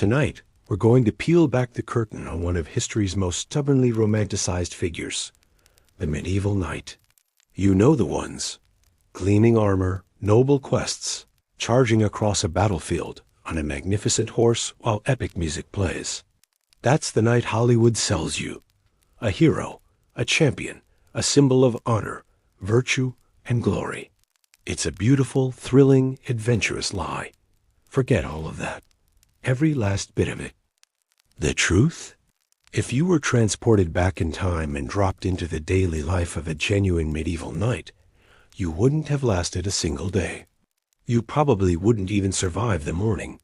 Tonight, we're going to peel back the curtain on one of history's most stubbornly romanticized figures, the medieval knight. You know the ones. Gleaming armor, noble quests, charging across a battlefield on a magnificent horse while epic music plays. That's the knight Hollywood sells you. A hero, a champion, a symbol of honor, virtue, and glory. It's a beautiful, thrilling, adventurous lie. Forget all of that. Every last bit of it. The truth? If you were transported back in time and dropped into the daily life of a genuine medieval knight, you wouldn't have lasted a single day. You probably wouldn't even survive the morning.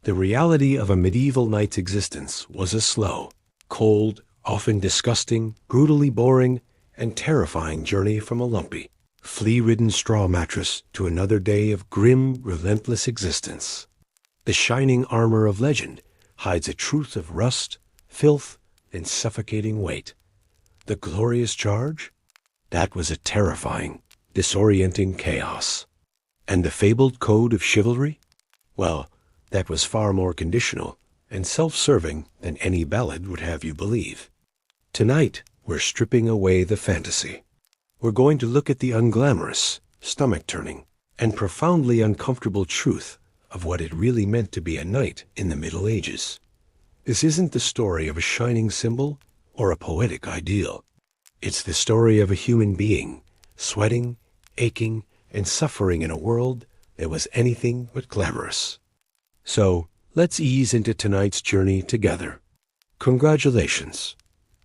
The reality of a medieval knight's existence was a slow, cold, often disgusting, brutally boring, and terrifying journey from a lumpy, flea-ridden straw mattress to another day of grim, relentless existence. The shining armor of legend hides a truth of rust, filth, and suffocating weight. The glorious charge? That was a terrifying, disorienting chaos. And the fabled code of chivalry? Well, that was far more conditional and self-serving than any ballad would have you believe. Tonight, we're stripping away the fantasy. We're going to look at the unglamorous, stomach-turning, and profoundly uncomfortable truth of what it really meant to be a knight in the Middle Ages. This isn't the story of a shining symbol or a poetic ideal. It's the story of a human being, sweating, aching, and suffering in a world that was anything but glamorous. So, let's ease into tonight's journey together. Congratulations.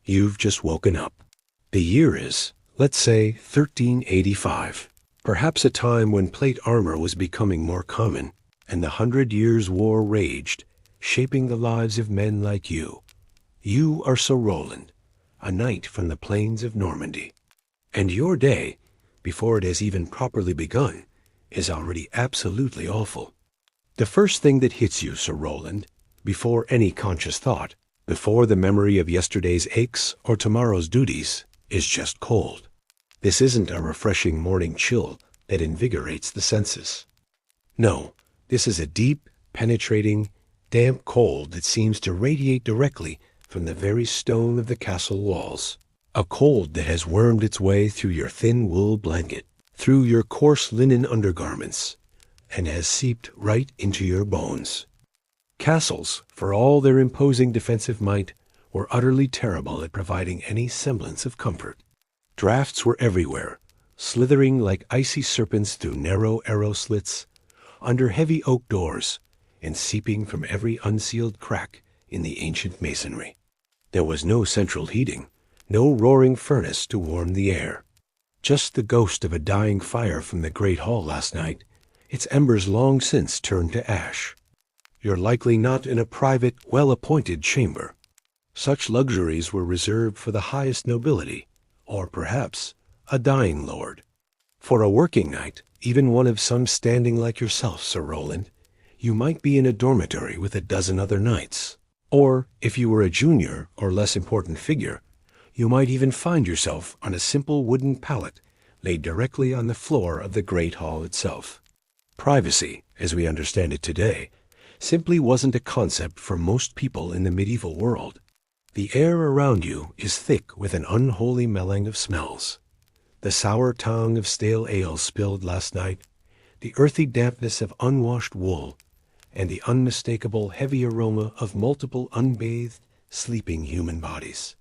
You've just woken up. The year is, let's say, 1385. Perhaps a time when plate armor was becoming more common, and the 100 Years' War raged, shaping the lives of men like you. You are Sir Roland, a knight from the plains of Normandy. And your day, before it has even properly begun, is already absolutely awful. The first thing that hits you, Sir Roland, before any conscious thought, before the memory of yesterday's aches or tomorrow's duties, is just cold. This isn't a refreshing morning chill that invigorates the senses. No, this is a deep, penetrating, damp cold that seems to radiate directly from the very stone of the castle walls. A cold that has wormed its way through your thin wool blanket, through your coarse linen undergarments, and has seeped right into your bones. Castles, for all their imposing defensive might, were utterly terrible at providing any semblance of comfort. Drafts were everywhere, slithering like icy serpents through narrow arrow slits, under heavy oak doors, and seeping from every unsealed crack in the ancient masonry. There was no central heating, no roaring furnace to warm the air. Just the ghost of a dying fire from the great hall last night, its embers long since turned to ash. You're likely not in a private, well-appointed chamber. Such luxuries were reserved for the highest nobility, or perhaps a dying lord. For a working knight, even one of some standing like yourself, Sir Roland, you might be in a dormitory with a dozen other knights. Or, if you were a junior or less important figure, you might even find yourself on a simple wooden pallet laid directly on the floor of the great hall itself. Privacy, as we understand it today, simply wasn't a concept for most people in the medieval world. The air around you is thick with an unholy melange of smells. The sour tongue of stale ale spilled last night, the earthy dampness of unwashed wool, and the unmistakable heavy aroma of multiple unbathed, sleeping human bodies.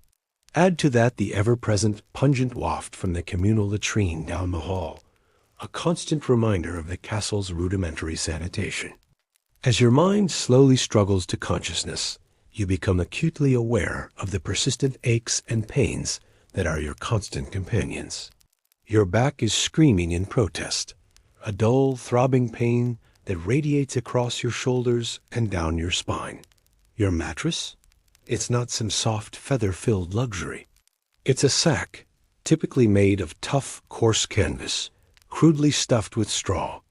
Add to that the ever-present pungent waft from the communal latrine down the hall, a constant reminder of the castle's rudimentary sanitation. As your mind slowly struggles to consciousness, you become acutely aware of the persistent aches and pains that are your constant companions. Your back is screaming in protest, a dull, throbbing pain that radiates across your shoulders and down your spine. Your mattress? It's not some soft, feather-filled luxury. It's a sack, typically made of tough, coarse canvas, crudely stuffed with straw.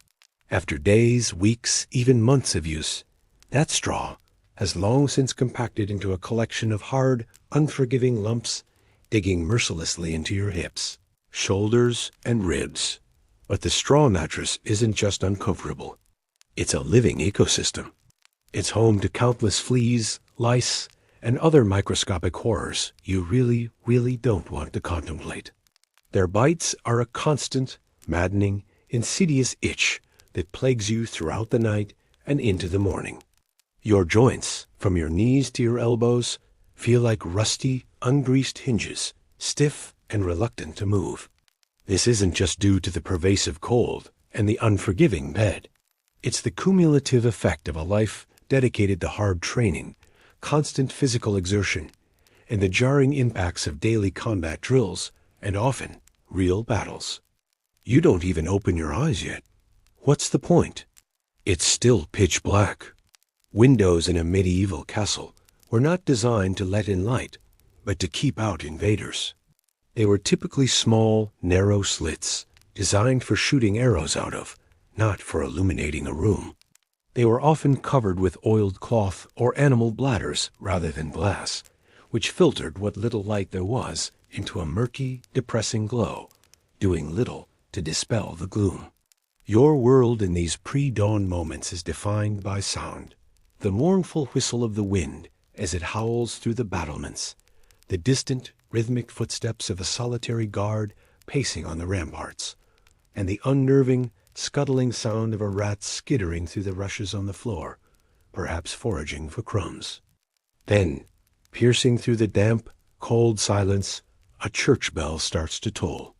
After days, weeks, even months of use, that straw has long since compacted into a collection of hard, unforgiving lumps digging mercilessly into your hips, shoulders, and ribs. But the straw mattress isn't just uncomfortable. It's a living ecosystem. It's home to countless fleas, lice, and other microscopic horrors you really, really don't want to contemplate. Their bites are a constant, maddening, insidious itch that plagues you throughout the night and into the morning. Your joints, from your knees to your elbows, feel like rusty, ungreased hinges, stiff and reluctant to move. This isn't just due to the pervasive cold and the unforgiving bed. It's the cumulative effect of a life dedicated to hard training, constant physical exertion, and the jarring impacts of daily combat drills and often real battles. You don't even open your eyes yet. What's the point? It's still pitch black. Windows in a medieval castle were not designed to let in light, but to keep out invaders. They were typically small, narrow slits, designed for shooting arrows out of, not for illuminating a room. They were often covered with oiled cloth or animal bladders rather than glass, which filtered what little light there was into a murky, depressing glow, doing little to dispel the gloom. Your world in these pre-dawn moments is defined by sound. The mournful whistle of the wind as it howls through the battlements, the distant, rhythmic footsteps of a solitary guard pacing on the ramparts, and the unnerving, scuttling sound of a rat skittering through the rushes on the floor, perhaps foraging for crumbs. Then, piercing through the damp, cold silence, a church bell starts to toll.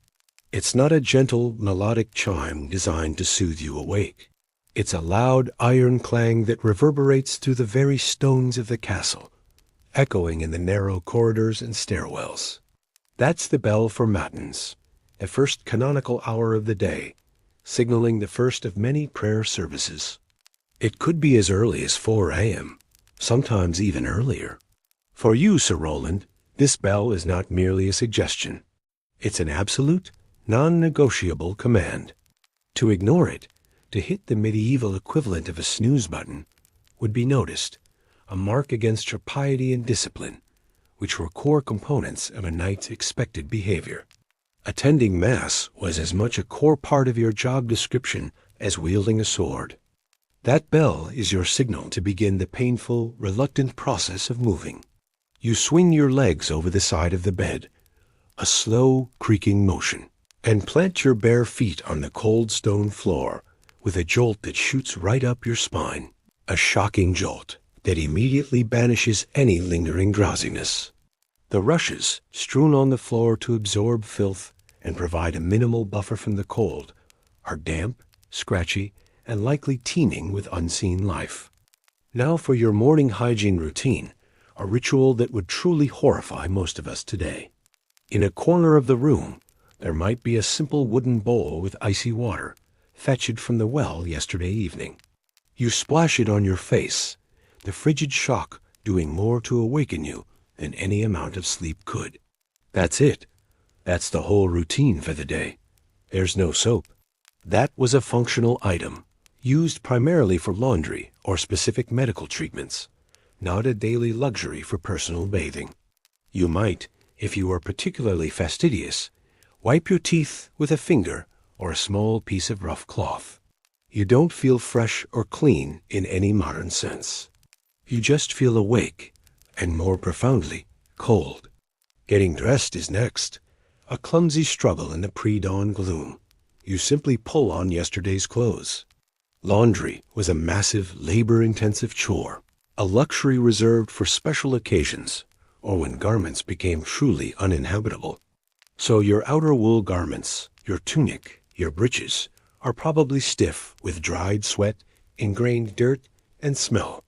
It's not a gentle, melodic chime designed to soothe you awake. It's a loud iron clang that reverberates through the very stones of the castle, echoing in the narrow corridors and stairwells. That's the bell for matins, the first canonical hour of the day, signaling the first of many prayer services. It could be as early as 4 a.m., sometimes even earlier. For you, Sir Roland, this bell is not merely a suggestion. It's an absolute, non-negotiable command. To ignore it, to hit the medieval equivalent of a snooze button, would be noticed, a mark against your piety and discipline, which were core components of a knight's expected behavior. Attending Mass was as much a core part of your job description as wielding a sword. That bell is your signal to begin the painful, reluctant process of moving. You swing your legs over the side of the bed, a slow, creaking motion, and plant your bare feet on the cold stone floor with a jolt that shoots right up your spine, a shocking jolt that immediately banishes any lingering drowsiness. The rushes, strewn on the floor to absorb filth and provide a minimal buffer from the cold, are damp, scratchy, and likely teeming with unseen life. Now for your morning hygiene routine, a ritual that would truly horrify most of us today. In a corner of the room, there might be a simple wooden bowl with icy water, fetched from the well yesterday evening. You splash it on your face, the frigid shock doing more to awaken you than any amount of sleep could. That's it. That's the whole routine for the day. There's no soap. That was a functional item, used primarily for laundry or specific medical treatments, not a daily luxury for personal bathing. You might, if you were particularly fastidious, wipe your teeth with a finger or a small piece of rough cloth. You don't feel fresh or clean in any modern sense. You just feel awake, and more profoundly, cold. Getting dressed is next, a clumsy struggle in the pre-dawn gloom. You simply pull on yesterday's clothes. Laundry was a massive, labor-intensive chore, a luxury reserved for special occasions, or when garments became truly uninhabitable. So your outer wool garments, your tunic, your breeches, are probably stiff with dried sweat, ingrained dirt, and smell.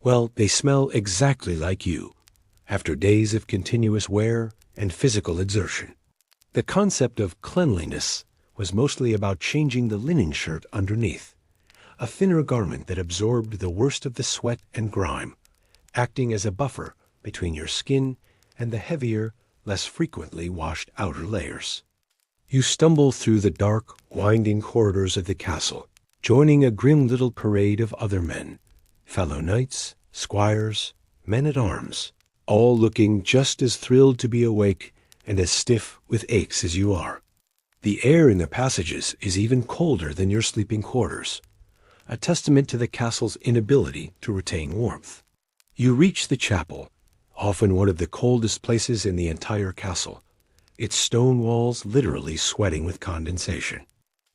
Well, they smell exactly like you, after days of continuous wear and physical exertion. The concept of cleanliness was mostly about changing the linen shirt underneath, a thinner garment that absorbed the worst of the sweat and grime, acting as a buffer between your skin and the heavier, less frequently washed outer layers. You stumble through the dark, winding corridors of the castle, joining a grim little parade of other men, fellow knights, squires, men-at-arms, all looking just as thrilled to be awake and as stiff with aches as you are. The air in the passages is even colder than your sleeping quarters. a testament to the castle's inability to retain warmth. You reach the chapel, often one of the coldest places in the entire castle, its stone walls literally sweating with condensation.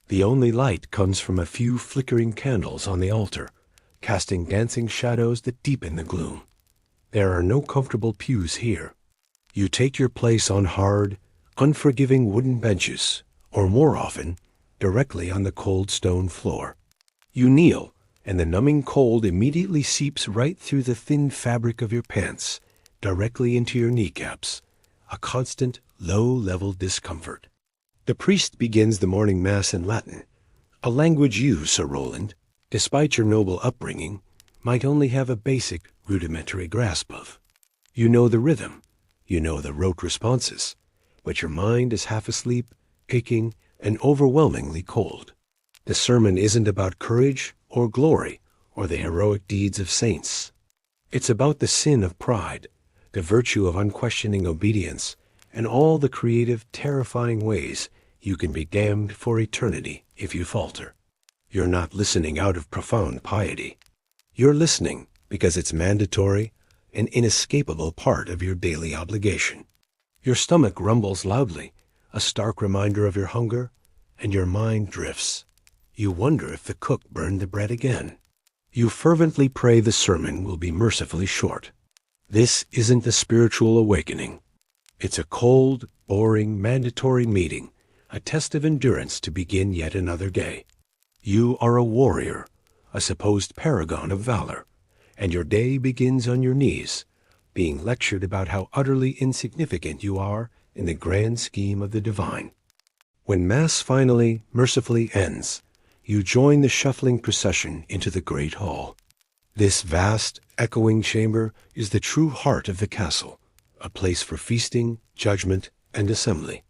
The only light comes from a few flickering candles on the altar, casting dancing shadows that deepen the gloom. There are no comfortable pews here. You take your place on hard, unforgiving wooden benches, or more often, directly on the cold stone floor. You kneel, and the numbing cold immediately seeps right through the thin fabric of your pants, directly into your kneecaps, a constant, low-level discomfort. The priest begins the morning mass in Latin, a language you, Sir Roland, despite your noble upbringing, might only have a basic, rudimentary grasp of. You know the rhythm, you know the rote responses, but your mind is half asleep, aching, and overwhelmingly cold. The sermon isn't about courage or glory or the heroic deeds of saints. It's about the sin of pride, the virtue of unquestioning obedience, and all the creative, terrifying ways you can be damned for eternity if you falter. You're not listening out of profound piety. You're listening because it's mandatory, an inescapable part of your daily obligation. Your stomach rumbles loudly, a stark reminder of your hunger, and your mind drifts. You wonder if the cook burned the bread again. You fervently pray the sermon will be mercifully short. This isn't a spiritual awakening. It's a cold, boring, mandatory meeting, a test of endurance to begin yet another day. You are a warrior, a supposed paragon of valor, and your day begins on your knees, being lectured about how utterly insignificant you are in the grand scheme of the divine. When Mass finally, mercifully ends, you join the shuffling procession into the great hall. This vast, echoing chamber is the true heart of the castle, a place for feasting, judgment, and assembly.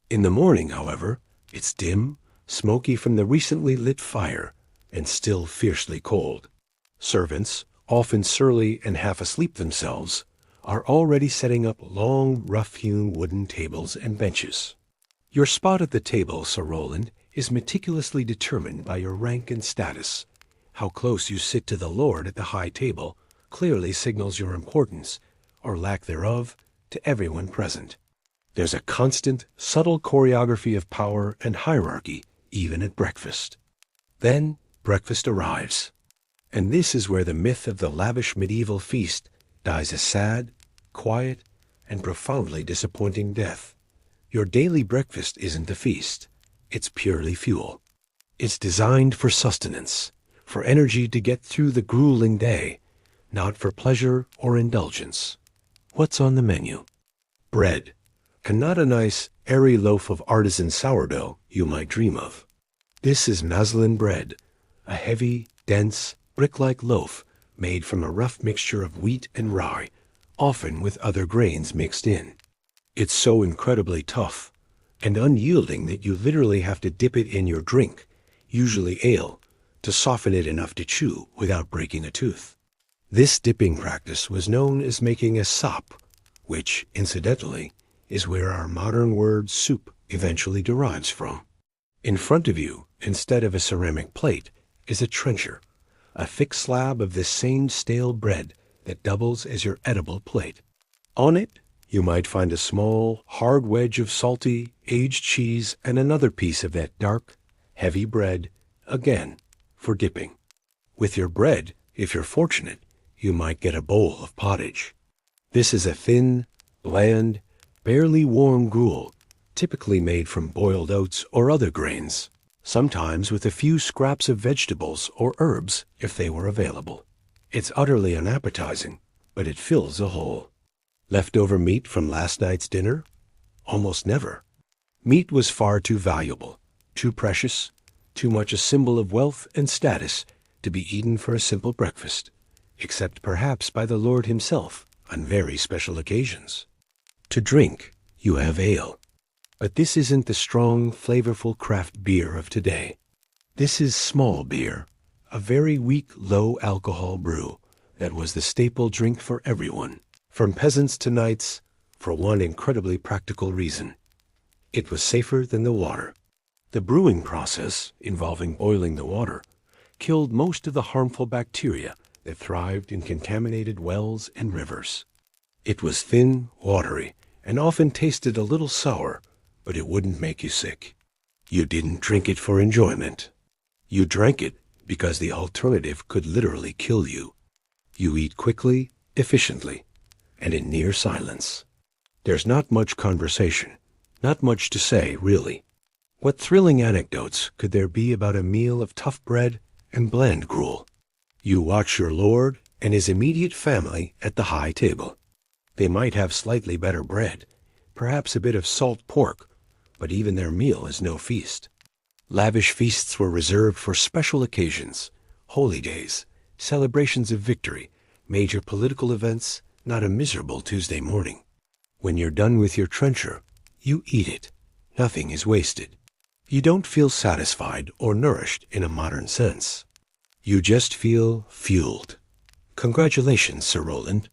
In the morning, however, it's dim, smoky from the recently lit fire, and still fiercely cold. Servants, often surly and half asleep themselves, are already setting up long, rough-hewn wooden tables and benches. Your spot at the table, Sir Roland, is meticulously determined by your rank and status. How close you sit to the lord at the high table clearly signals your importance, or lack thereof, to everyone present. There's a constant, subtle choreography of power and hierarchy, even at breakfast. Then breakfast arrives. And this is where the myth of the lavish medieval feast dies a sad, quiet, and profoundly disappointing death. Your daily breakfast isn't a feast. It's purely fuel. It's designed for sustenance, for energy to get through the grueling day, not for pleasure or indulgence. What's on the menu? Bread, and not a nice, airy loaf of artisan sourdough you might dream of. This is Maslin bread, a heavy, dense, brick-like loaf made from a rough mixture of wheat and rye, often with other grains mixed in. It's so incredibly tough and unyielding that you literally have to dip it in your drink, usually ale, to soften it enough to chew without breaking a tooth. This dipping practice was known as making a sop, which, incidentally, is where our modern word soup eventually derives from. In front of you, instead of a ceramic plate, is a trencher, a thick slab of this same stale bread that doubles as your edible plate. On it, you might find a small, hard wedge of salty, aged cheese and another piece of that dark, heavy bread, again, for dipping. With your bread, if you're fortunate, you might get a bowl of pottage. This is a thin, bland, barely warm gruel, typically made from boiled oats or other grains, sometimes with a few scraps of vegetables or herbs if they were available. It's utterly unappetizing, but it fills a hole. Leftover meat from last night's dinner? Almost never. Meat was far too valuable, too precious, too much a symbol of wealth and status to be eaten for a simple breakfast, except perhaps by the Lord himself on very special occasions. To drink, you have ale. But this isn't the strong, flavorful craft beer of today. This is small beer, a very weak, low-alcohol brew that was the staple drink for everyone, from peasants to knights, for one incredibly practical reason. It was safer than the water. The brewing process, involving boiling the water, killed most of the harmful bacteria that thrived in contaminated wells and rivers. It was thin, watery, and often tasted a little sour, but it wouldn't make you sick. You didn't drink it for enjoyment. You drank it because the alternative could literally kill you. You eat quickly, efficiently, and in near silence. There's not much conversation, not much to say, really. What thrilling anecdotes could there be about a meal of tough bread and bland gruel? You watch your lord and his immediate family at the high table. They might have slightly better bread, perhaps a bit of salt pork, but even their meal is no feast. Lavish feasts were reserved for special occasions, holy days, celebrations of victory, major political events, not a miserable Tuesday morning. When you're done with your trencher, you eat it. Nothing is wasted. You don't feel satisfied or nourished in a modern sense. You just feel fueled. Congratulations, Sir Roland.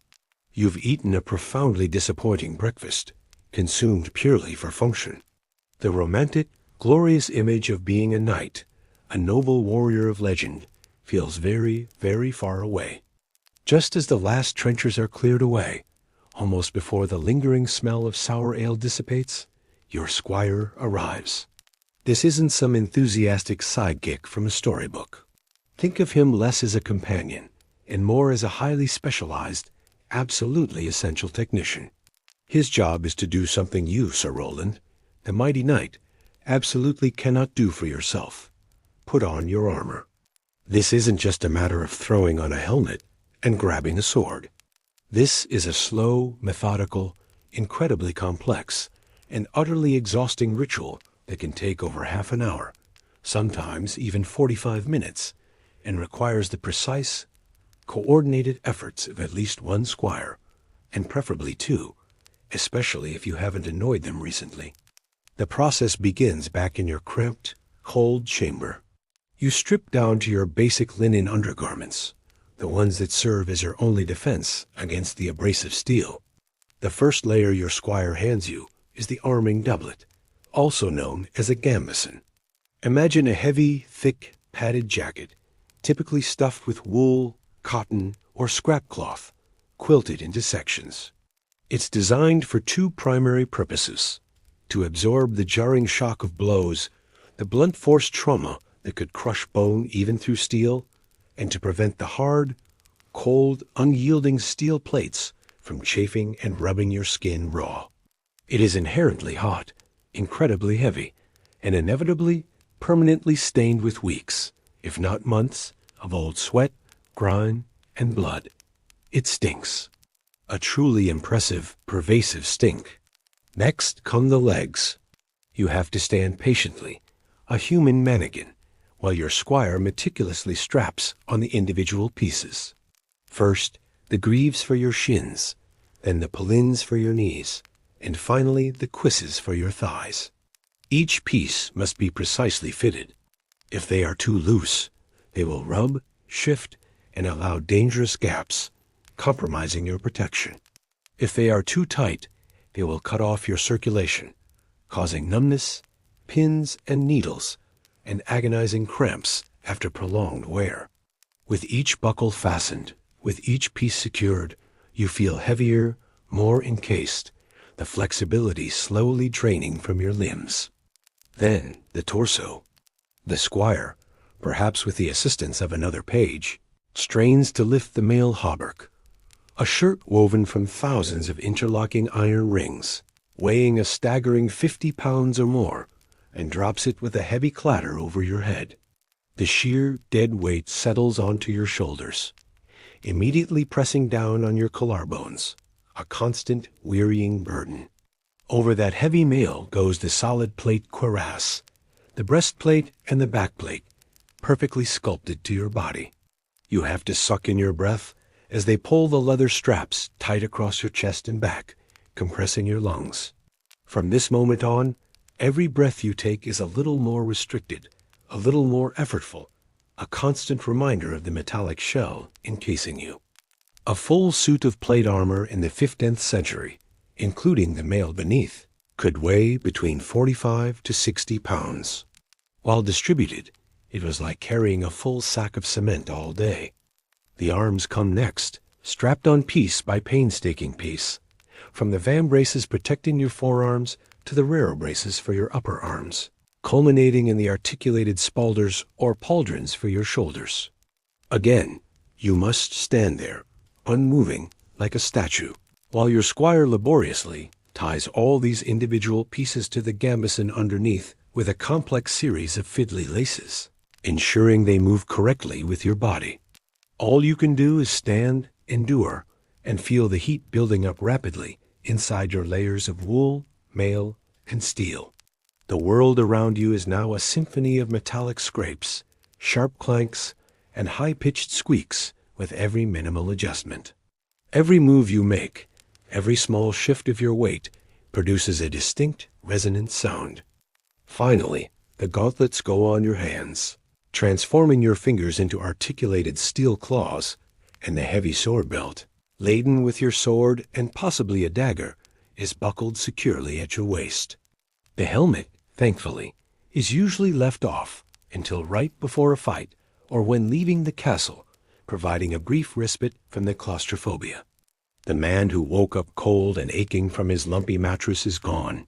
You've eaten a profoundly disappointing breakfast, consumed purely for function. The romantic, glorious image of being a knight, a noble warrior of legend, feels very, very far away. Just as the last trenchers are cleared away, almost before the lingering smell of sour ale dissipates, your squire arrives. This isn't some enthusiastic sidekick from a storybook. Think of him less as a companion and more as a highly specialized, absolutely essential technician. His job is to do something you, Sir Roland, the mighty knight, absolutely cannot do for yourself. Put on your armor. This isn't just a matter of throwing on a helmet and grabbing a sword. This is a slow, methodical, incredibly complex, and utterly exhausting ritual that can take over half an hour, sometimes even 45 minutes, and requires the precise, coordinated efforts of at least one squire, and preferably two, especially if you haven't annoyed them recently. The process begins back in your cramped, cold chamber. You strip down to your basic linen undergarments, the ones that serve as your only defense against the abrasive steel. The first layer your squire hands you is the arming doublet, also known as a gambeson. Imagine a heavy, thick, padded jacket, typically stuffed with wool, cotton, or scrap cloth, quilted into sections. It's designed for two primary purposes: to absorb the jarring shock of blows, the blunt force trauma that could crush bone even through steel, and to prevent the hard, cold, unyielding steel plates from chafing and rubbing your skin raw. It is inherently hot, incredibly heavy, and inevitably, permanently stained with weeks, if not months, of old sweat, grime, and blood. It stinks. A truly impressive, pervasive stink. Next come the legs. You have to stand patiently, a human mannequin, while your squire meticulously straps on the individual pieces. First, the greaves for your shins, then the pulins for your knees, and finally the cuisses for your thighs. Each piece must be precisely fitted. If they are too loose, they will rub, shift, and allow dangerous gaps, compromising your protection. If they are too tight, they will cut off your circulation, causing numbness, pins and needles, and agonizing cramps after prolonged wear. With each buckle fastened, with each piece secured, you feel heavier, more encased, the flexibility slowly draining from your limbs. Then the torso. The squire, perhaps with the assistance of another page, strains to lift the mail hauberk, a shirt woven from thousands of interlocking iron rings, weighing a staggering 50 pounds or more, and drops it with a heavy clatter over your head. The sheer, dead weight settles onto your shoulders, immediately pressing down on your collarbones, a constant, wearying burden. Over that heavy mail goes the solid plate cuirass, the breastplate and the backplate, perfectly sculpted to your body. You have to suck in your breath as they pull the leather straps tight across your chest and back, compressing your lungs. From this moment on, every breath you take is a little more restricted, a little more effortful, a constant reminder of the metallic shell encasing you. A full suit of plate armor in the 15th century, including the mail beneath, could weigh between 45 to 60 pounds. While distributed, It was like carrying a full sack of cement all day. The arms come next, strapped on piece by painstaking piece, from the vambraces protecting your forearms to the rarer braces for your upper arms, culminating in the articulated spalders or pauldrons for your shoulders. Again, you must stand there, unmoving like a statue, while your squire laboriously ties all these individual pieces to the gambeson underneath with a complex series of fiddly laces, ensuring they move correctly with your body. All you can do is stand, endure, and feel the heat building up rapidly inside your layers of wool, mail, and steel. The world around you is now a symphony of metallic scrapes, sharp clanks, and high-pitched squeaks with every minimal adjustment. Every move you make, every small shift of your weight, produces a distinct, resonant sound. Finally, the gauntlets go on your hands, transforming your fingers into articulated steel claws, and the heavy sword belt, laden with your sword and possibly a dagger, is buckled securely at your waist. The helmet, thankfully, is usually left off until right before a fight or when leaving the castle, providing a brief respite from the claustrophobia. The man who woke up cold and aching from his lumpy mattress is gone.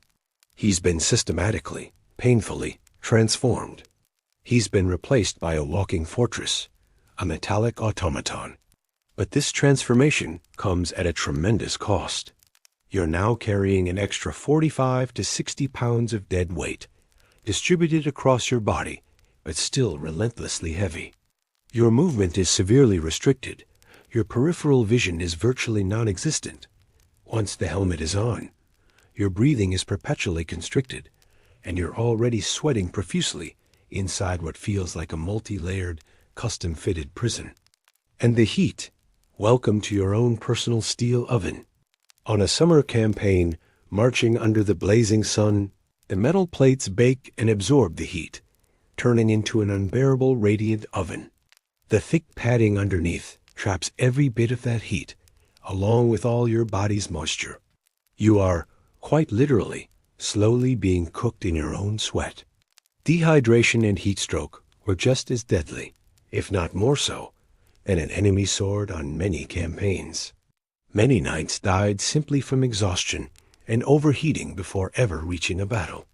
He's been systematically, painfully transformed. He's been replaced by a walking fortress, a metallic automaton. But this transformation comes at a tremendous cost. You're now carrying an extra 45 to 60 pounds of dead weight, distributed across your body, but still relentlessly heavy. Your movement is severely restricted. Your peripheral vision is virtually non-existent. Once the helmet is on, your breathing is perpetually constricted, and you're already sweating profusely inside what feels like a multi-layered, custom-fitted prison. And the heat, welcome to your own personal steel oven. On a summer campaign, marching under the blazing sun, the metal plates bake and absorb the heat, turning into an unbearable radiant oven. The thick padding underneath traps every bit of that heat, along with all your body's moisture. You are, quite literally, slowly being cooked in your own sweat. Dehydration and heat stroke were just as deadly, if not more so, than an enemy sword on many campaigns. Many knights died simply from exhaustion and overheating before ever reaching a battle.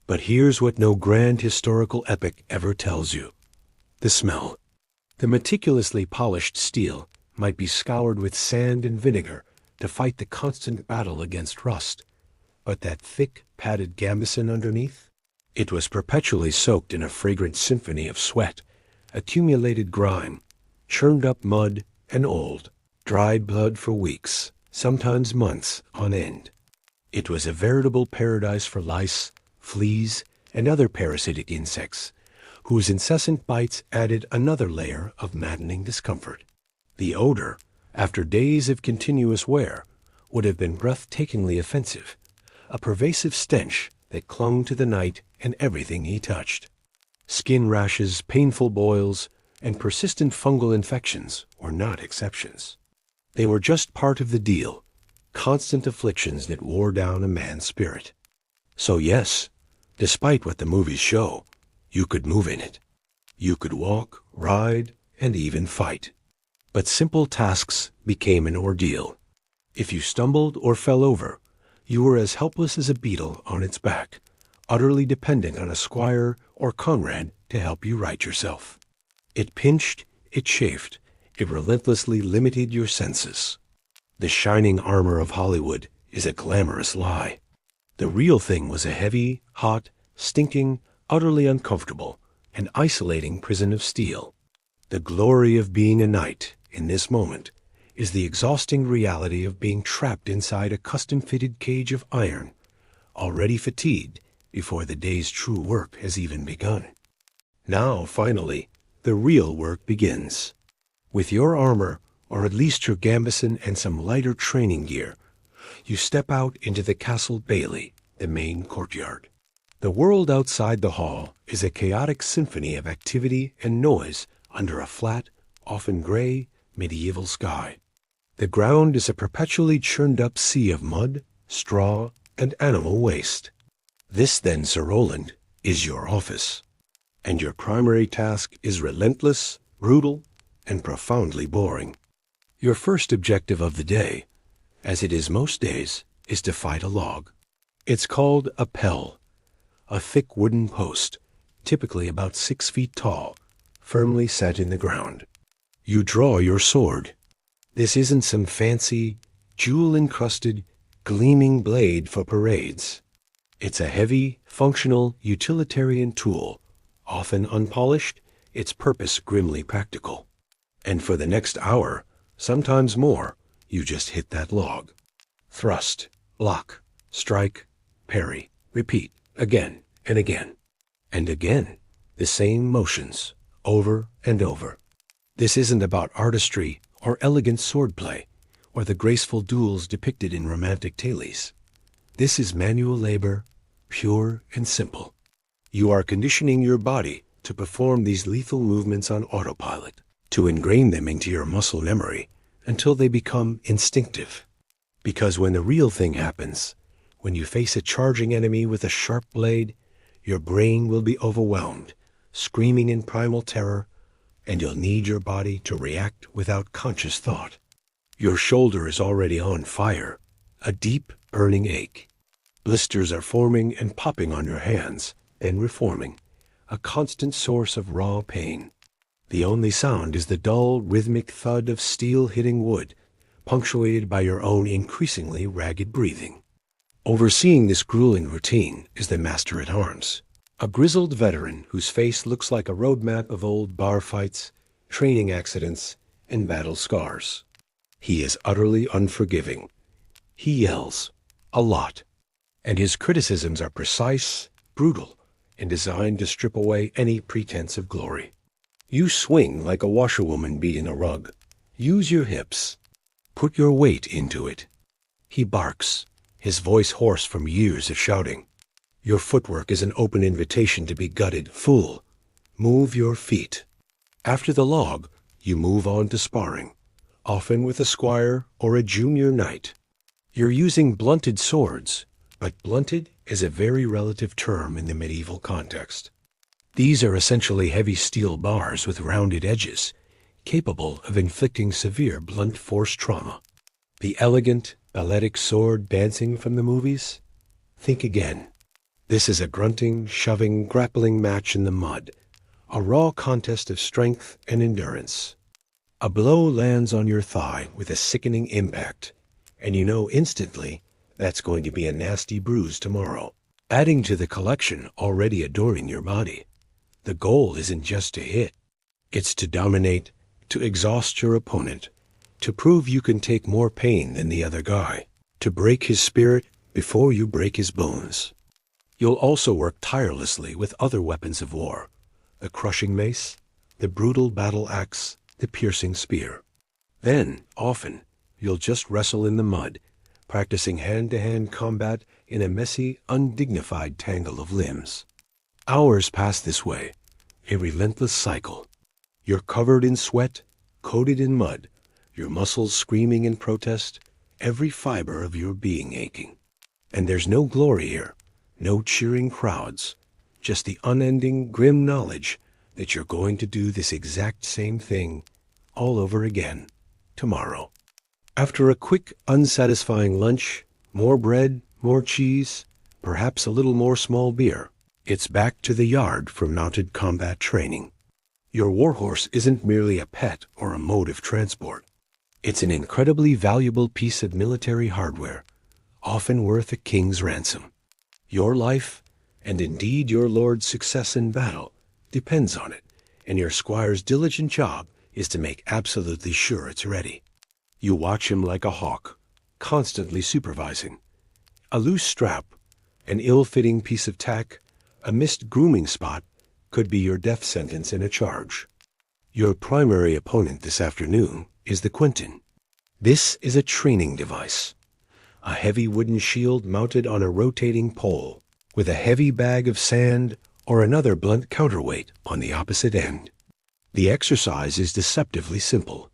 But here's what no grand historical epic ever tells you: the smell. The meticulously polished steel might be scoured with sand and vinegar to fight the constant battle against rust, but that thick, padded gambeson underneath? It was perpetually soaked in a fragrant symphony of sweat, accumulated grime, churned up mud, and old, dried blood for weeks, sometimes months on end. It was a veritable paradise for lice, fleas, and other parasitic insects, whose incessant bites added another layer of maddening discomfort. The odor, after days of continuous wear, would have been breathtakingly offensive, a pervasive stench that clung to the knight and everything he touched. Skin rashes, painful boils, and persistent fungal infections were not exceptions. They were just part of the deal, constant afflictions that wore down a man's spirit. So yes, despite what the movies show, you could move in it. You could walk, ride, and even fight. But simple tasks became an ordeal. If you stumbled or fell over, you were as helpless as a beetle on its back, utterly dependent on a squire or comrade to help you right yourself. It pinched, it chafed, it relentlessly limited your senses. The shining armor of Hollywood is a glamorous lie. The real thing was a heavy, hot, stinking, utterly uncomfortable, and isolating prison of steel. The glory of being a knight, in this moment, is the exhausting reality of being trapped inside a custom-fitted cage of iron, already fatigued before the day's true work has even begun. Now, finally, the real work begins. With your armor, or at least your gambeson and some lighter training gear, you step out into the castle bailey, the main courtyard. The world outside the hall is a chaotic symphony of activity and noise under a flat, often gray, medieval sky. The ground is a perpetually churned-up sea of mud, straw, and animal waste. This, then, Sir Roland, is your office. And your primary task is relentless, brutal, and profoundly boring. Your first objective of the day, as it is most days, is to fight a log. It's called a pell, a thick wooden post, typically about 6 feet tall, firmly set in the ground. You draw your sword. This isn't some fancy, jewel-encrusted, gleaming blade for parades. It's a heavy, functional, utilitarian tool, often unpolished, its purpose grimly practical. And for the next hour, sometimes more, you just hit that log. Thrust, lock, strike, parry, repeat, again and again. And again, the same motions, over and over. This isn't about artistry or elegant swordplay, or the graceful duels depicted in romantic tales. This is manual labor, pure and simple. You are conditioning your body to perform these lethal movements on autopilot, to ingrain them into your muscle memory until they become instinctive. Because when the real thing happens, when you face a charging enemy with a sharp blade, your brain will be overwhelmed, screaming in primal terror, and you'll need your body to react without conscious thought. Your shoulder is already on fire, a deep, burning ache. Blisters are forming and popping on your hands, then reforming, a constant source of raw pain. The only sound is the dull, rhythmic thud of steel hitting wood, punctuated by your own increasingly ragged breathing. Overseeing this grueling routine is the master-at-arms, a grizzled veteran whose face looks like a roadmap of old bar fights, training accidents, and battle scars. He is utterly unforgiving. He yells, a lot, and his criticisms are precise, brutal, and designed to strip away any pretense of glory. You swing like a washerwoman beating a rug. Use your hips. Put your weight into it. He barks, his voice hoarse from years of shouting. Your footwork is an open invitation to be gutted full. Move your feet. After the log, you move on to sparring, often with a squire or a junior knight. You're using blunted swords, but blunted is a very relative term in the medieval context. These are essentially heavy steel bars with rounded edges, capable of inflicting severe blunt force trauma. The elegant, balletic sword dancing from the movies? Think again. This is a grunting, shoving, grappling match in the mud, a raw contest of strength and endurance. A blow lands on your thigh with a sickening impact, and you know instantly that's going to be a nasty bruise tomorrow. Adding to the collection already adoring your body, the goal isn't just to hit. It's to dominate, to exhaust your opponent, to prove you can take more pain than the other guy, to break his spirit before you break his bones. You'll also work tirelessly with other weapons of war, the crushing mace, the brutal battle axe, the piercing spear. Then, often, you'll just wrestle in the mud, practicing hand-to-hand combat in a messy, undignified tangle of limbs. Hours pass this way, a relentless cycle. You're covered in sweat, coated in mud, your muscles screaming in protest, every fiber of your being aching. And there's no glory here, no cheering crowds, just the unending, grim knowledge that you're going to do this exact same thing all over again tomorrow. After a quick, unsatisfying lunch, more bread, more cheese, perhaps a little more small beer, it's back to the yard for mounted combat training. Your warhorse isn't merely a pet or a mode of transport. It's an incredibly valuable piece of military hardware, often worth a king's ransom. Your life, and indeed your lord's success in battle, depends on it, and your squire's diligent job is to make absolutely sure it's ready. You watch him like a hawk, constantly supervising. A loose strap, an ill-fitting piece of tack, a missed grooming spot could be your death sentence in a charge. Your primary opponent this afternoon is the Quinton. This is a training device, a heavy wooden shield mounted on a rotating pole, with a heavy bag of sand or another blunt counterweight on the opposite end. The exercise is deceptively simple.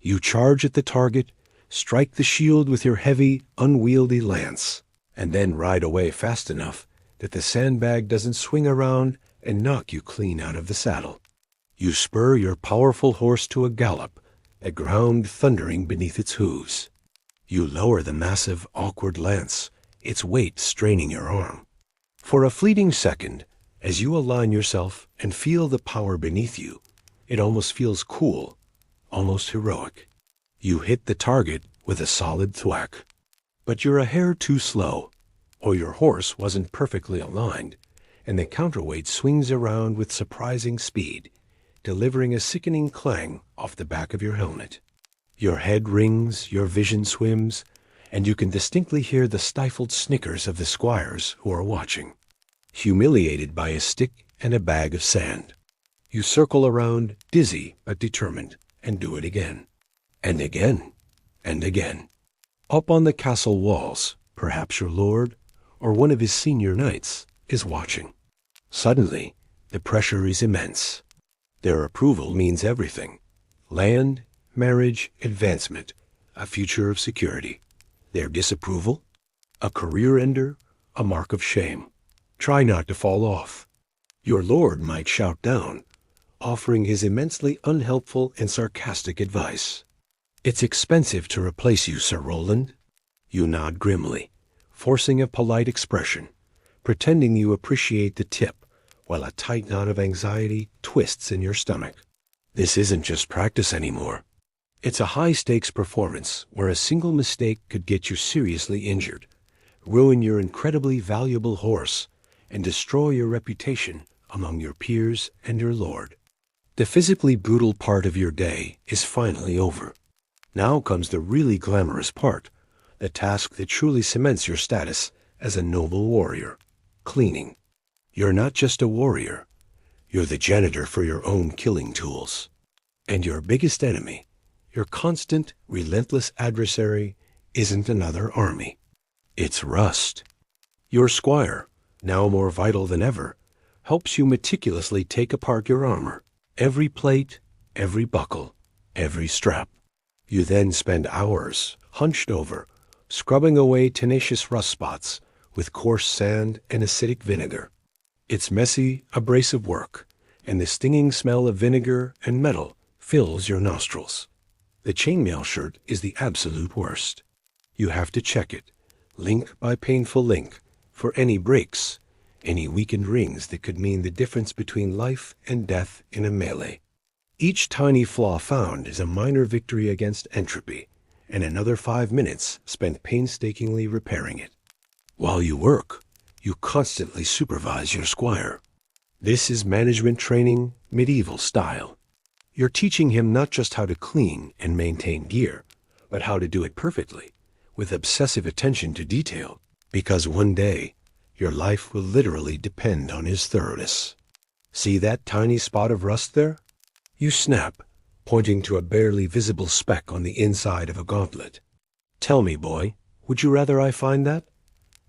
You charge at the target, strike the shield with your heavy, unwieldy lance, and then ride away fast enough that the sandbag doesn't swing around and knock you clean out of the saddle. You spur your powerful horse to a gallop, the ground thundering beneath its hooves. You lower the massive, awkward lance, its weight straining your arm. For a fleeting second, as you align yourself and feel the power beneath you, it almost feels cool, almost heroic. You hit the target with a solid thwack. But you're a hair too slow, or your horse wasn't perfectly aligned, and the counterweight swings around with surprising speed, delivering a sickening clang off the back of your helmet. Your head rings, your vision swims, and you can distinctly hear the stifled snickers of the squires who are watching. Humiliated by a stick and a bag of sand, you circle around, dizzy but determined, and do it again, and again, and again. Up on the castle walls, perhaps your lord, or one of his senior knights, is watching. Suddenly, the pressure is immense. Their approval means everything: land, marriage, advancement, a future of security. Their disapproval? A career ender, a mark of shame. Try not to fall off. Your lord might shout down, offering his immensely unhelpful and sarcastic advice. "It's expensive to replace you, Sir Roland." You nod grimly, forcing a polite expression, pretending you appreciate the tip, while a tight knot of anxiety twists in your stomach. This isn't just practice anymore. It's a high-stakes performance where a single mistake could get you seriously injured, ruin your incredibly valuable horse, and destroy your reputation among your peers and your lord. The physically brutal part of your day is finally over. Now comes the really glamorous part, the task that truly cements your status as a noble warrior: cleaning. You're not just a warrior. You're the janitor for your own killing tools. And your biggest enemy, your constant, relentless adversary, isn't another army. It's rust. Your squire, now more vital than ever, helps you meticulously take apart your armor, every plate, every buckle, every strap. You then spend hours, hunched over, scrubbing away tenacious rust spots with coarse sand and acidic vinegar. It's messy, abrasive work, and the stinging smell of vinegar and metal fills your nostrils. The chainmail shirt is the absolute worst. You have to check it, link by painful link, for any breaks, any weakened rings that could mean the difference between life and death in a melee. Each tiny flaw found is a minor victory against entropy, and another 5 minutes spent painstakingly repairing it. While you work, you constantly supervise your squire. This is management training, medieval style. You're teaching him not just how to clean and maintain gear, but how to do it perfectly, with obsessive attention to detail, because one day, your life will literally depend on his thoroughness. See that tiny spot of rust there? You snap, pointing to a barely visible speck on the inside of a gauntlet. Tell me, boy, would you rather I find that?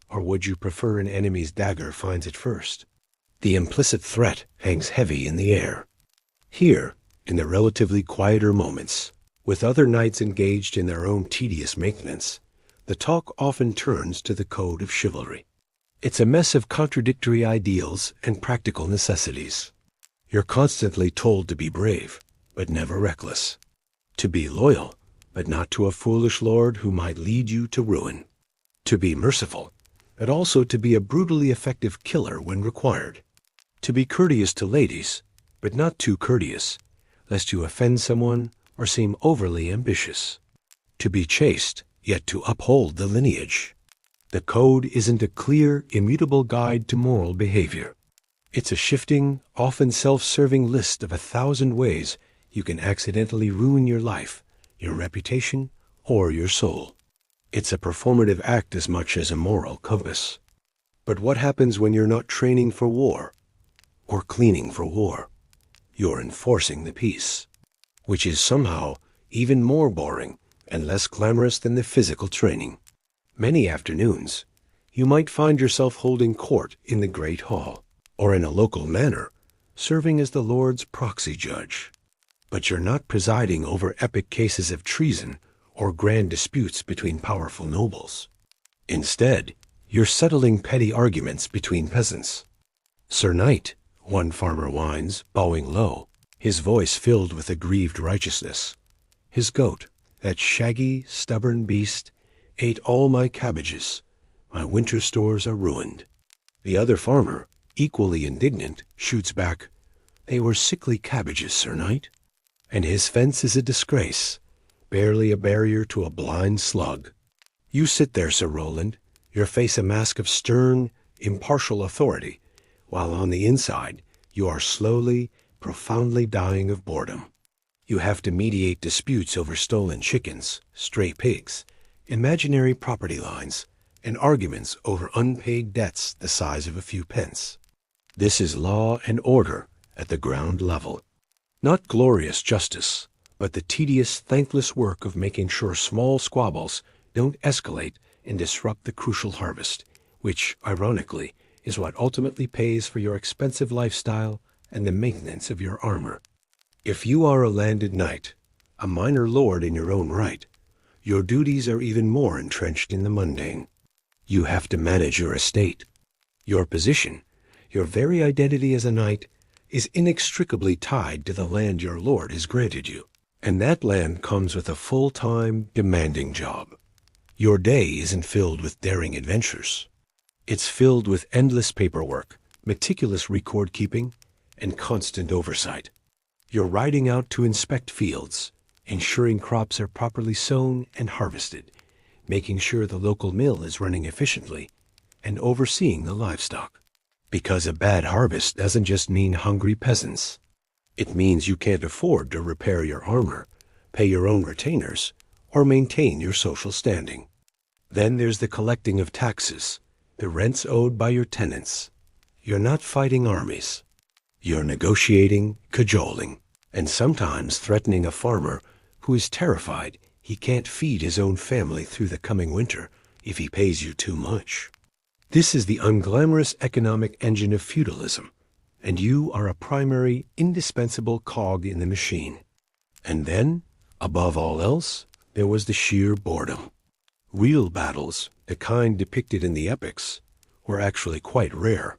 Or would you prefer an enemy's dagger finds it first? The implicit threat hangs heavy in the air. Here, in the relatively quieter moments, with other knights engaged in their own tedious maintenance, the talk often turns to the code of chivalry. It's a mess of contradictory ideals and practical necessities. You're constantly told to be brave, but never reckless. To be loyal, but not to a foolish lord who might lead you to ruin. To be merciful, but also to be a brutally effective killer when required. To be courteous to ladies, but not too courteous, lest you offend someone or seem overly ambitious. To be chaste, yet to uphold the lineage. The code isn't a clear, immutable guide to moral behavior. It's a shifting, often self-serving list of 1,000 ways you can accidentally ruin your life, your reputation, or your soul. It's a performative act as much as a moral compass. But what happens when you're not training for war, or cleaning for war? You're enforcing the peace, which is somehow even more boring and less glamorous than the physical training. Many afternoons, you might find yourself holding court in the Great Hall, or in a local manor, serving as the Lord's proxy judge. But you're not presiding over epic cases of treason or grand disputes between powerful nobles. Instead, you're settling petty arguments between peasants. "Sir Knight, one farmer whines, bowing low, his voice filled with aggrieved righteousness. His goat, that shaggy, stubborn beast, ate all my cabbages. My winter stores are ruined. The other farmer, equally indignant, shoots back, "They were sickly cabbages, Sir Knight." And his fence is a disgrace, barely a barrier to a blind slug. You sit there, Sir Roland, your face a mask of stern, impartial authority, while on the inside you are slowly, profoundly dying of boredom. You have to mediate disputes over stolen chickens, stray pigs, imaginary property lines, and arguments over unpaid debts the size of a few pence. This is law and order at the ground level. Not glorious justice, but the tedious, thankless work of making sure small squabbles don't escalate and disrupt the crucial harvest, which, ironically, is what ultimately pays for your expensive lifestyle and the maintenance of your armor. If you are a landed knight, a minor lord in your own right, your duties are even more entrenched in the mundane. You have to manage your estate. Your position, your very identity as a knight, is inextricably tied to the land your lord has granted you. And that land comes with a full-time, demanding job. Your day isn't filled with daring adventures. It's filled with endless paperwork, meticulous record-keeping, and constant oversight. You're riding out to inspect fields, ensuring crops are properly sown and harvested, making sure the local mill is running efficiently, and overseeing the livestock. Because a bad harvest doesn't just mean hungry peasants. It means you can't afford to repair your armor, pay your own retainers, or maintain your social standing. Then there's the collecting of taxes, the rents owed by your tenants. You're not fighting armies. You're negotiating, cajoling, and sometimes threatening a farmer who is terrified he can't feed his own family through the coming winter if he pays you too much. This is the unglamorous economic engine of feudalism, and you are a primary, indispensable cog in the machine. And then, above all else, there was the sheer boredom. Real battles, the kind depicted in the epics, were actually quite rare.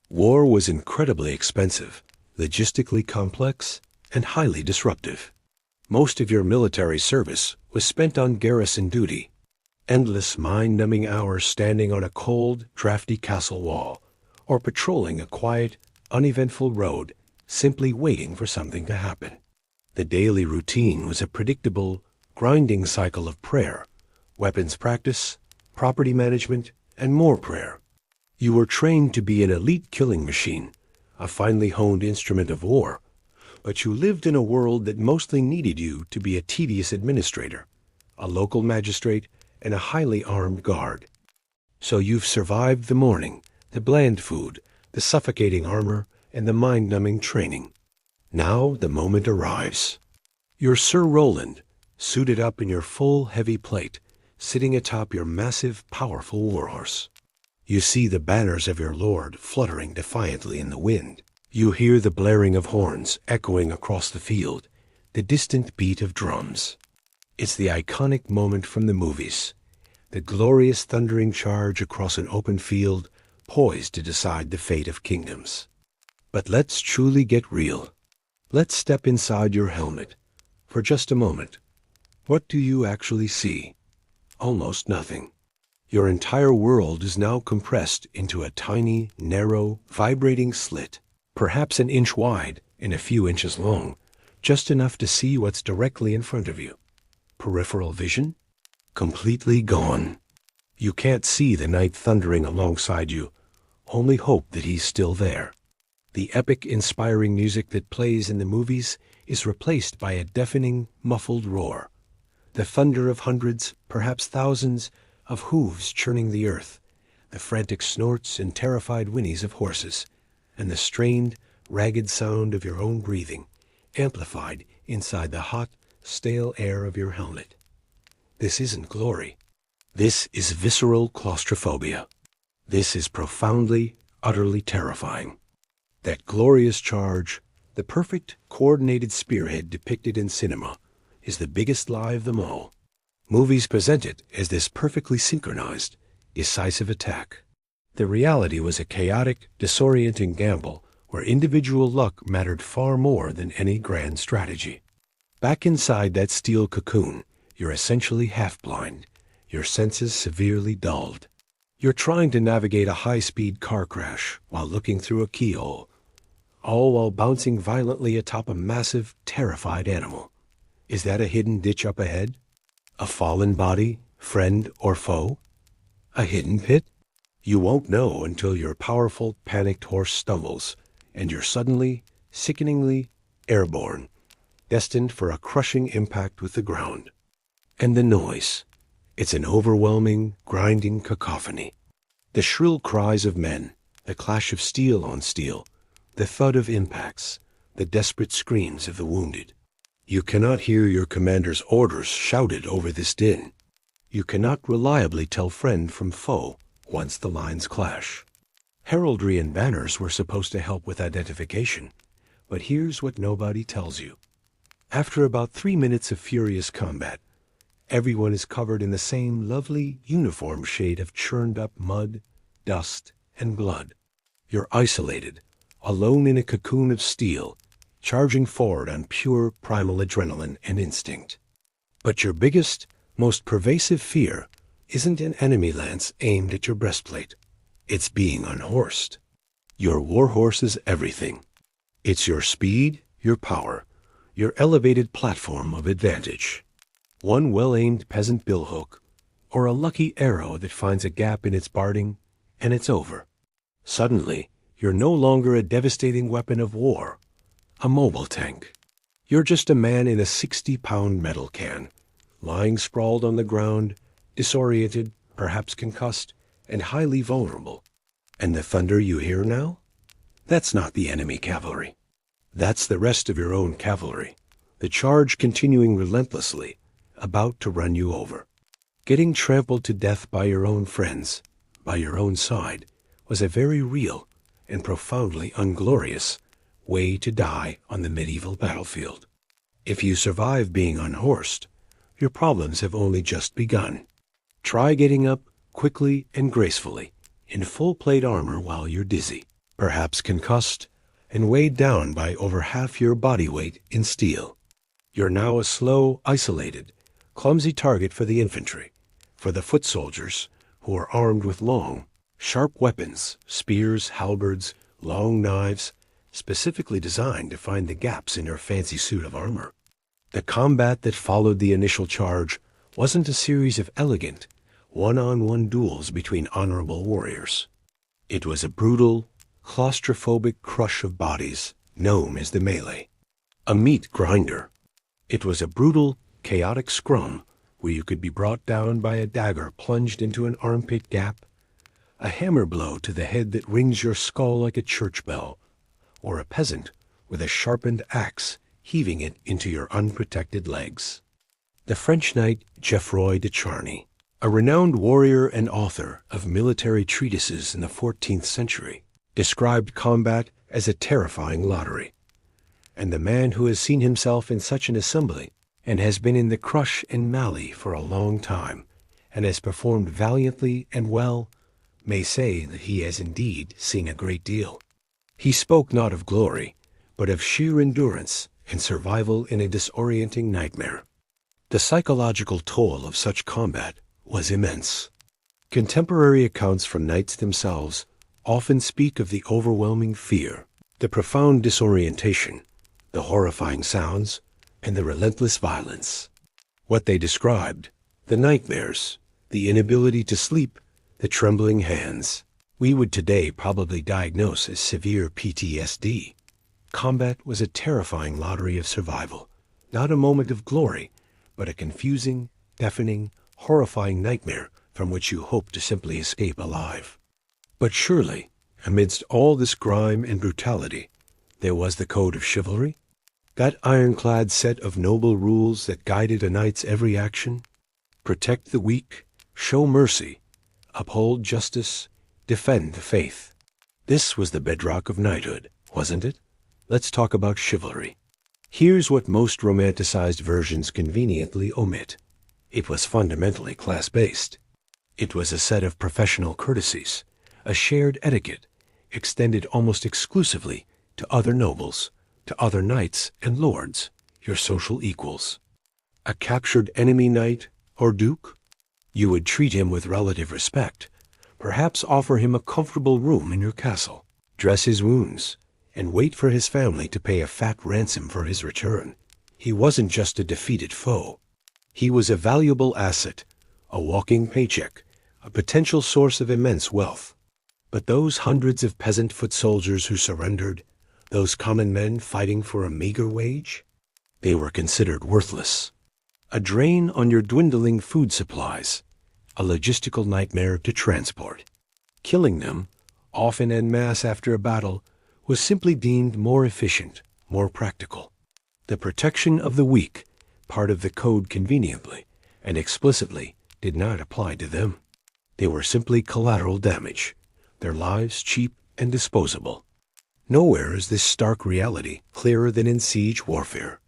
War was incredibly expensive, logistically complex, and highly disruptive. Most of your military service was spent on garrison duty, endless mind-numbing hours standing on a cold, drafty castle wall, or patrolling a quiet, uneventful road, simply waiting for something to happen. The daily routine was a predictable, grinding cycle of prayer, weapons practice, property management, and more prayer. You were trained to be an elite killing machine, a finely honed instrument of war, but you lived in a world that mostly needed you to be a tedious administrator, a local magistrate, and a highly armed guard. So you've survived the morning, the bland food, the suffocating armor, and the mind-numbing training. Now the moment arrives. You're Sir Roland, suited up in your full, heavy plate, sitting atop your massive, powerful warhorse. You see the banners of your lord fluttering defiantly in the wind. You hear the blaring of horns echoing across the field, the distant beat of drums. It's the iconic moment from the movies, the glorious thundering charge across an open field poised to decide the fate of kingdoms. But let's truly get real. Let's step inside your helmet. For just a moment. What do you actually see? Almost nothing. Your entire world is now compressed into a tiny, narrow, vibrating slit, perhaps an inch wide and a few inches long, just enough to see what's directly in front of you. Peripheral vision? Completely gone. You can't see the knight thundering alongside you, only hope that he's still there. The epic, inspiring music that plays in the movies is replaced by a deafening, muffled roar. The thunder of hundreds, perhaps thousands, of hooves churning the earth, the frantic snorts and terrified whinnies of horses, and the strained, ragged sound of your own breathing, amplified inside the hot, stale air of your helmet. This isn't glory. This is visceral claustrophobia. This is profoundly, utterly terrifying. That glorious charge, the perfect, coordinated spearhead depicted in cinema, is the biggest lie of them all. Movies present it as this perfectly synchronized, decisive attack. The reality was a chaotic, disorienting gamble where individual luck mattered far more than any grand strategy. Back inside that steel cocoon, you're essentially half-blind, your senses severely dulled. You're trying to navigate a high-speed car crash while looking through a keyhole, all while bouncing violently atop a massive, terrified animal. Is that a hidden ditch up ahead? A fallen body, friend or foe? A hidden pit? You won't know until your powerful, panicked horse stumbles, and you're suddenly, sickeningly airborne, destined for a crushing impact with the ground. And the noise. It's an overwhelming, grinding cacophony. The shrill cries of men, the clash of steel on steel, the thud of impacts, the desperate screams of the wounded. You cannot hear your commander's orders shouted over this din. You cannot reliably tell friend from foe once the lines clash. Heraldry and banners were supposed to help with identification, but here's what nobody tells you. After about 3 minutes of furious combat, everyone is covered in the same lovely uniform shade of churned-up mud, dust, and blood. You're isolated, alone in a cocoon of steel, charging forward on pure primal adrenaline and instinct. But your biggest, most pervasive fear isn't an enemy lance aimed at your breastplate. It's being unhorsed. Your warhorse is everything. It's your speed, your power, your elevated platform of advantage. One well-aimed peasant billhook, or a lucky arrow that finds a gap in its barding, and it's over. Suddenly, you're no longer a devastating weapon of war, a mobile tank. You're just a man in a 60-pound metal can, lying sprawled on the ground, disoriented, perhaps concussed, and highly vulnerable. And the thunder you hear now? That's not the enemy cavalry. That's the rest of your own cavalry, the charge continuing relentlessly, about to run you over. Getting trampled to death by your own friends, by your own side, was a very real and profoundly unglorious way to die on the medieval battlefield. If you survive being unhorsed, your problems have only just begun. Try getting up quickly and gracefully, in full plate armor while you're dizzy, perhaps concussed, and weighed down by over half your body weight in steel. You're now a slow, isolated, clumsy target for the infantry, for the foot soldiers, who are armed with long, sharp weapons, spears, halberds, long knives, specifically designed to find the gaps in your fancy suit of armor. The combat that followed the initial charge wasn't a series of elegant, one-on-one duels between honorable warriors. It was a brutal, claustrophobic crush of bodies known as the melee, a meat grinder. It was a brutal, chaotic scrum where you could be brought down by a dagger plunged into an armpit gap, a hammer blow to the head that rings your skull like a church bell, or a peasant with a sharpened axe heaving it into your unprotected legs. The French knight Geoffroy de Charny, a renowned warrior and author of military treatises in the 14th century, described combat as a terrifying lottery. And the man who has seen himself in such an assembly and has been in the crush and melee for a long time, and has performed valiantly and well, may say that he has indeed seen a great deal. He spoke not of glory, but of sheer endurance and survival in a disorienting nightmare. The psychological toll of such combat was immense. Contemporary accounts from knights themselves often speak of the overwhelming fear, the profound disorientation, the horrifying sounds, and the relentless violence. What they described, the nightmares, the inability to sleep, the trembling hands, we would today probably diagnose as severe PTSD. Combat was a terrifying lottery of survival, not a moment of glory, but a confusing, deafening, horrifying nightmare from which you hope to simply escape alive. But surely, amidst all this grime and brutality, there was the code of chivalry, that ironclad set of noble rules that guided a knight's every action. Protect the weak, show mercy, uphold justice, defend the faith. This was the bedrock of knighthood, wasn't it? Let's talk about chivalry. Here's what most romanticized versions conveniently omit. It was fundamentally class-based. It was a set of professional courtesies, a shared etiquette, extended almost exclusively to other nobles, to other knights and lords, your social equals. A captured enemy knight or duke? You would treat him with relative respect, perhaps offer him a comfortable room in your castle, dress his wounds, and wait for his family to pay a fat ransom for his return. He wasn't just a defeated foe. He was a valuable asset, a walking paycheck, a potential source of immense wealth. But those hundreds of peasant foot soldiers who surrendered, those common men fighting for a meager wage, they were considered worthless. A drain on your dwindling food supplies, a logistical nightmare to transport. Killing them, often en masse after a battle, was simply deemed more efficient, more practical. The protection of the weak, part of the code conveniently and explicitly, did not apply to them. They were simply collateral damage, their lives cheap and disposable. Nowhere is this stark reality clearer than in siege warfare.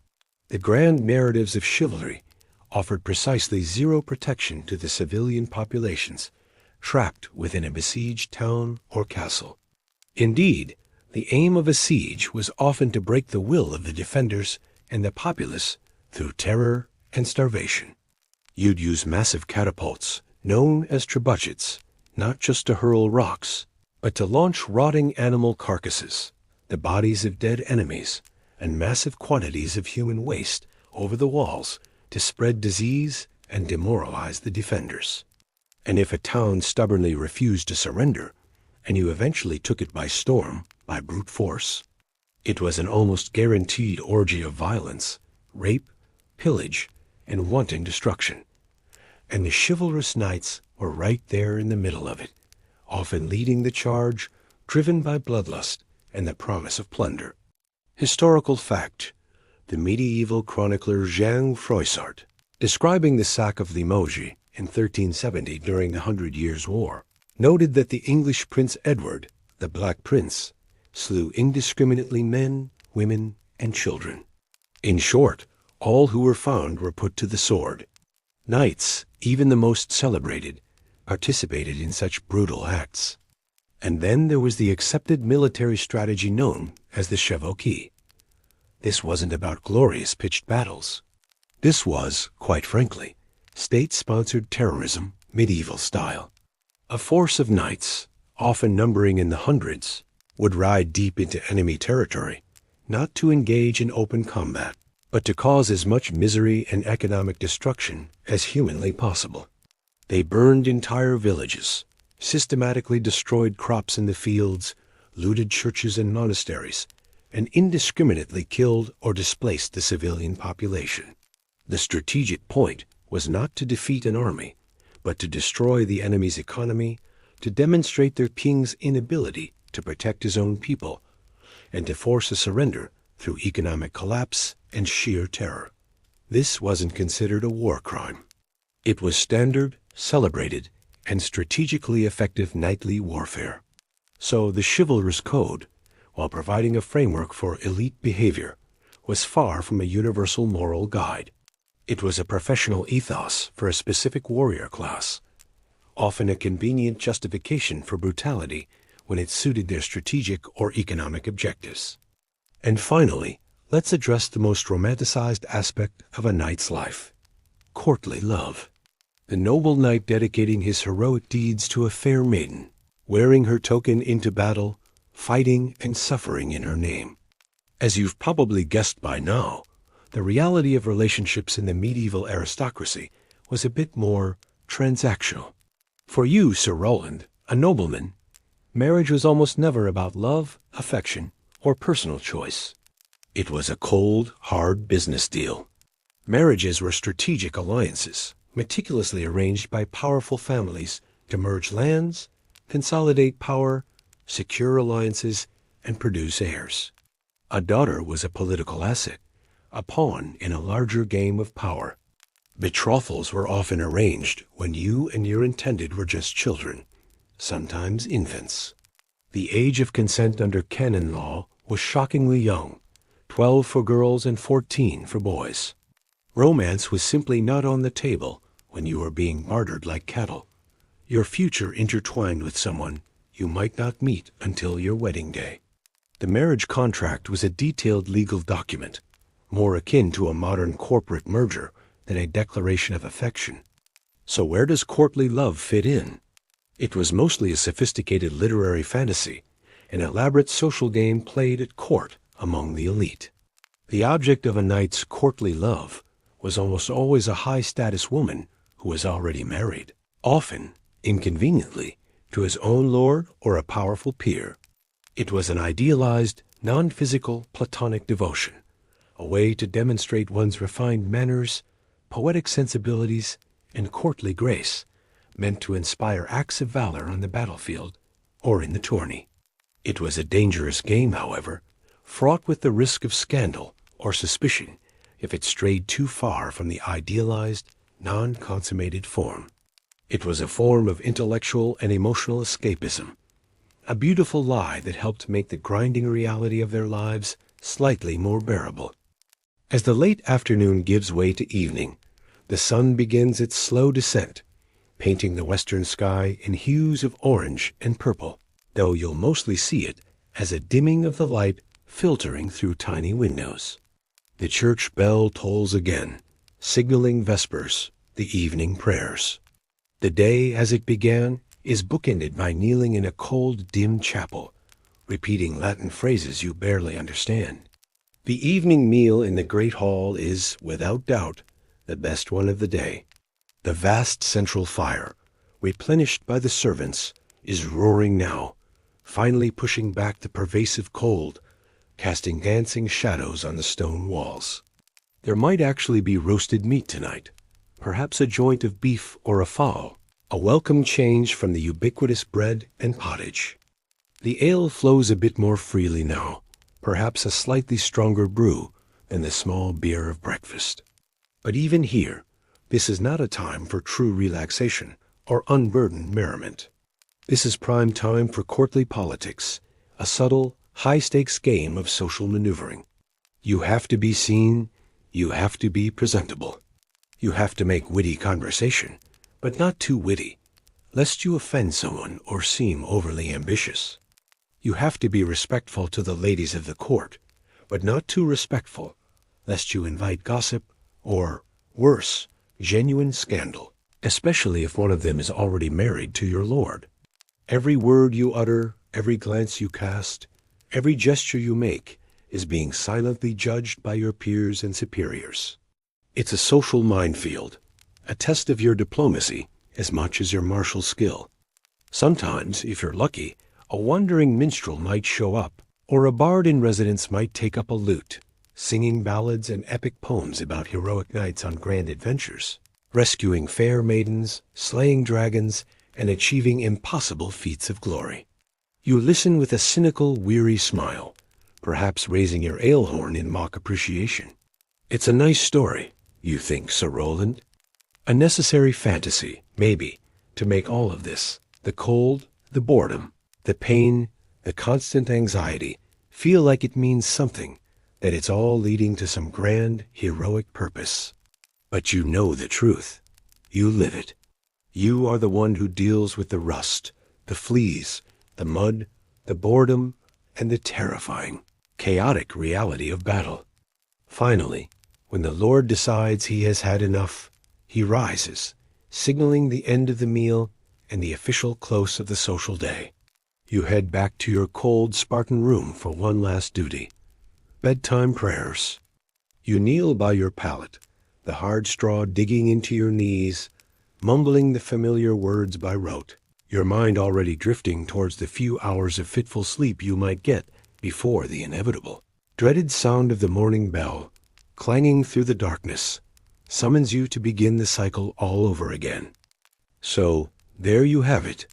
The grand narratives of chivalry offered precisely zero protection to the civilian populations trapped within a besieged town or castle. Indeed, the aim of a siege was often to break the will of the defenders and the populace through terror and starvation. You'd use massive catapults, known as trebuchets, not just to hurl rocks, but to launch rotting animal carcasses, the bodies of dead enemies, and massive quantities of human waste over the walls to spread disease and demoralize the defenders. And if a town stubbornly refused to surrender, and you eventually took it by storm, by brute force, it was an almost guaranteed orgy of violence, rape, pillage, and wanton destruction. And the chivalrous knights were right there in the middle of it, often leading the charge, driven by bloodlust and the promise of plunder. Historical fact: the medieval chronicler Jean Froissart, describing the sack of Limoges in 1370 during the 100 Years' War, noted that the English Prince Edward, the Black Prince, slew indiscriminately men, women, and children. In short, all who were found were put to the sword. Knights, even the most celebrated, participated in such brutal acts. And then there was the accepted military strategy known as the chevauchée. This wasn't about glorious pitched battles. This was, quite frankly, state-sponsored terrorism, medieval style. A force of knights, often numbering in the hundreds, would ride deep into enemy territory, not to engage in open combat, but to cause as much misery and economic destruction as humanly possible. They burned entire villages, systematically destroyed crops in the fields, looted churches and monasteries, and indiscriminately killed or displaced the civilian population. The strategic point was not to defeat an army, but to destroy the enemy's economy, to demonstrate their king's inability to protect his own people, and to force a surrender through economic collapse and sheer terror. This wasn't considered a war crime. It was standard, celebrated, and strategically effective knightly warfare. So the chivalrous code, while providing a framework for elite behavior, was far from a universal moral guide. It was a professional ethos for a specific warrior class, often a convenient justification for brutality when it suited their strategic or economic objectives. And finally, let's address the most romanticized aspect of a knight's life: courtly love. The noble knight dedicating his heroic deeds to a fair maiden, wearing her token into battle, fighting and suffering in her name. As you've probably guessed by now, the reality of relationships in the medieval aristocracy was a bit more transactional. For you, Sir Roland, a nobleman, marriage was almost never about love, affection, or personal choice. It was a cold, hard business deal. Marriages were strategic alliances, meticulously arranged by powerful families to merge lands, consolidate power, secure alliances, and produce heirs. A daughter was a political asset, a pawn in a larger game of power. Betrothals were often arranged when you and your intended were just children, sometimes infants. The age of consent under canon law was shockingly young, 12 for girls and 14 for boys. Romance was simply not on the table when you were being bartered like cattle, your future intertwined with someone you might not meet until your wedding day. The marriage contract was a detailed legal document, more akin to a modern corporate merger than a declaration of affection. So where does courtly love fit in? It was mostly a sophisticated literary fantasy, an elaborate social game played at court among the elite. The object of a knight's courtly love was almost always a high-status woman who was already married, often, inconveniently, to his own lord or a powerful peer. It was an idealized, non-physical, platonic devotion, a way to demonstrate one's refined manners, poetic sensibilities, and courtly grace, meant to inspire acts of valor on the battlefield or in the tourney. It was a dangerous game, however, fraught with the risk of scandal or suspicion if it strayed too far from the idealized, non-consummated form. It was a form of intellectual and emotional escapism, a beautiful lie that helped make the grinding reality of their lives slightly more bearable. As the late afternoon gives way to evening, the sun begins its slow descent, painting the western sky in hues of orange and purple, though you'll mostly see it as a dimming of the light filtering through tiny windows. The church bell tolls again, signaling vespers, the evening prayers. The day, as it began, is bookended by kneeling in a cold, dim chapel, repeating Latin phrases you barely understand. The evening meal in the great hall is, without doubt, the best one of the day. The vast central fire, replenished by the servants, is roaring now, finally pushing back the pervasive cold, casting dancing shadows on the stone walls. There might actually be roasted meat tonight, perhaps a joint of beef or a fowl, a welcome change from the ubiquitous bread and pottage. The ale flows a bit more freely now, perhaps a slightly stronger brew than the small beer of breakfast. But even here, this is not a time for true relaxation or unburdened merriment. This is prime time for courtly politics, a subtle, high-stakes game of social maneuvering. You have to be seen, you have to be presentable. You have to make witty conversation, but not too witty, lest you offend someone or seem overly ambitious. You have to be respectful to the ladies of the court, but not too respectful, lest you invite gossip or, worse, genuine scandal, especially if one of them is already married to your lord. Every word you utter, every glance you cast, every gesture you make is being silently judged by your peers and superiors. It's a social minefield, a test of your diplomacy as much as your martial skill. Sometimes, if you're lucky, a wandering minstrel might show up, or a bard in residence might take up a lute, singing ballads and epic poems about heroic knights on grand adventures, rescuing fair maidens, slaying dragons, and achieving impossible feats of glory. You listen with a cynical, weary smile, perhaps raising your ale horn in mock appreciation. It's a nice story, you think, Sir Roland. A necessary fantasy, maybe, to make all of this, the cold, the boredom, the pain, the constant anxiety, feel like it means something, that it's all leading to some grand, heroic purpose. But you know the truth. You live it. You are the one who deals with the rust, the fleas, the mud, the boredom, and the terrifying, chaotic reality of battle. Finally, when the Lord decides he has had enough, he rises, signaling the end of the meal and the official close of the social day. You head back to your cold Spartan room for one last duty. Bedtime prayers. You kneel by your pallet, the hard straw digging into your knees, mumbling the familiar words by rote, your mind already drifting towards the few hours of fitful sleep you might get before the inevitable. Dreaded sound of the morning bell, clanging through the darkness, summons you to begin the cycle all over again. So, there you have it.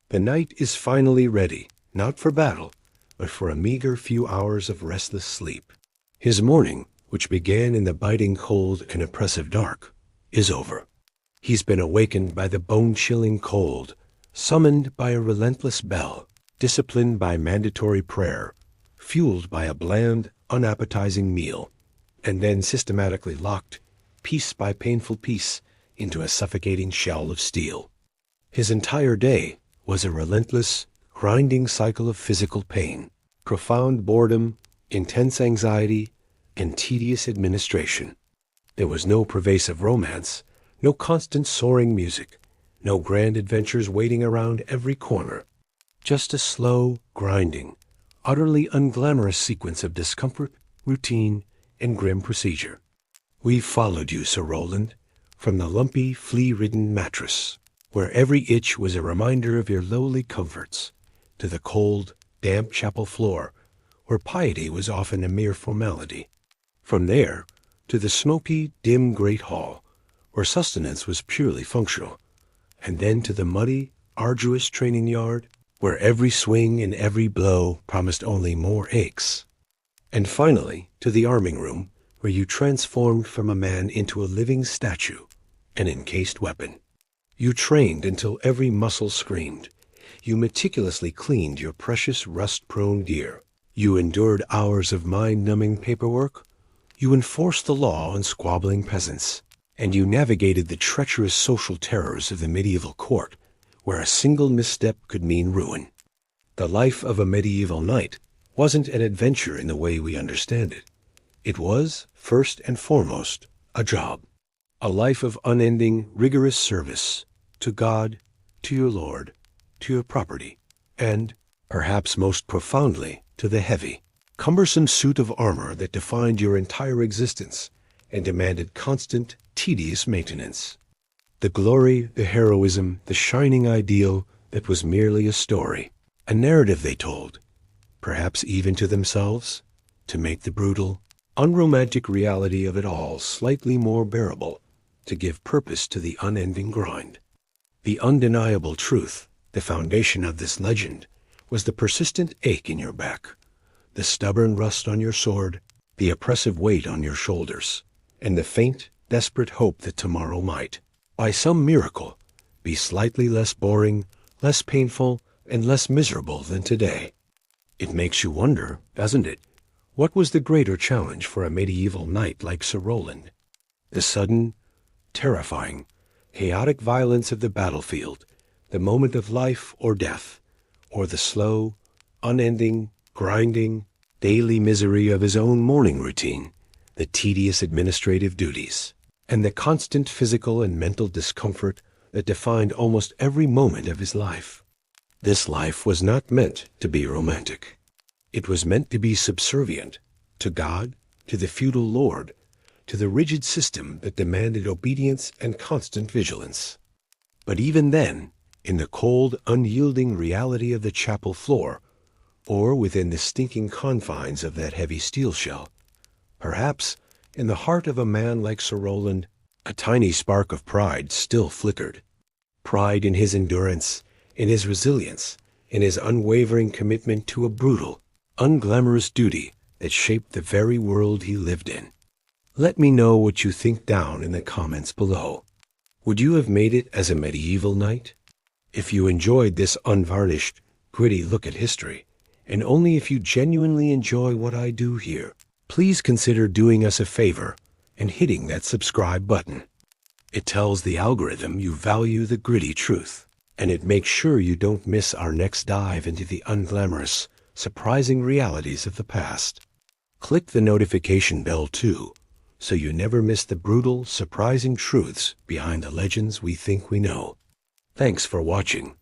The knight is finally ready, not for battle, but for a meager few hours of restless sleep. His morning, which began in the biting cold and oppressive dark, is over. He's been awakened by the bone-chilling cold, summoned by a relentless bell, disciplined by mandatory prayer, fueled by a bland, unappetizing meal, and then systematically locked, piece by painful piece, into a suffocating shell of steel. His entire day was a relentless, grinding cycle of physical pain, profound boredom, intense anxiety, and tedious administration. There was no pervasive romance, no constant soaring music, no grand adventures waiting around every corner. Just a slow, grinding, utterly unglamorous sequence of discomfort, routine, and grim procedure. We followed you, Sir Roland, from the lumpy, flea-ridden mattress, where every itch was a reminder of your lowly comforts, to the cold, damp chapel floor, where piety was often a mere formality. From there, to the smoky, dim great hall, where sustenance was purely functional, and then to the muddy, arduous training yard, where every swing and every blow promised only more aches. And finally, to the arming room, where you transformed from a man into a living statue, an encased weapon. You trained until every muscle screamed. You meticulously cleaned your precious rust-prone gear. You endured hours of mind-numbing paperwork. You enforced the law on squabbling peasants. And you navigated the treacherous social terrors of the medieval court, where a single misstep could mean ruin. The life of a medieval knight wasn't an adventure in the way we understand it. It was, first and foremost, a job. A life of unending, rigorous service to God, to your Lord, to your property, and, perhaps most profoundly, to the heavy, cumbersome suit of armor that defined your entire existence and demanded constant, tedious maintenance. The glory, the heroism, the shining ideal that was merely a story, a narrative they told, perhaps even to themselves, to make the brutal, unromantic reality of it all slightly more bearable, to give purpose to the unending grind. The undeniable truth, the foundation of this legend, was the persistent ache in your back, the stubborn rust on your sword, the oppressive weight on your shoulders, and the faint, desperate hope that tomorrow might, by some miracle, be slightly less boring, less painful, and less miserable than today. It makes you wonder, doesn't it? What was the greater challenge for a medieval knight like Sir Roland? The sudden, terrifying, chaotic violence of the battlefield, the moment of life or death, or the slow, unending, grinding, daily misery of his own morning routine, the tedious administrative duties, and the constant physical and mental discomfort that defined almost every moment of his life. This life was not meant to be romantic. It was meant to be subservient to God, to the feudal lord, to the rigid system that demanded obedience and constant vigilance. But even then, in the cold, unyielding reality of the chapel floor, or within the stinking confines of that heavy steel shell, perhaps in the heart of a man like Sir Roland, a tiny spark of pride still flickered. Pride in his endurance, in his resilience, in his unwavering commitment to a brutal, unglamorous duty that shaped the very world he lived in. Let me know what you think down in the comments below. Would you have made it as a medieval knight? If you enjoyed this unvarnished, gritty look at history, and only if you genuinely enjoy what I do here, please consider doing us a favor and hitting that subscribe button. It tells the algorithm you value the gritty truth, and it makes sure you don't miss our next dive into the unglamorous, surprising realities of the past. Click the notification bell too, so you never miss the brutal, surprising truths behind the legends we think we know. Thanks for watching.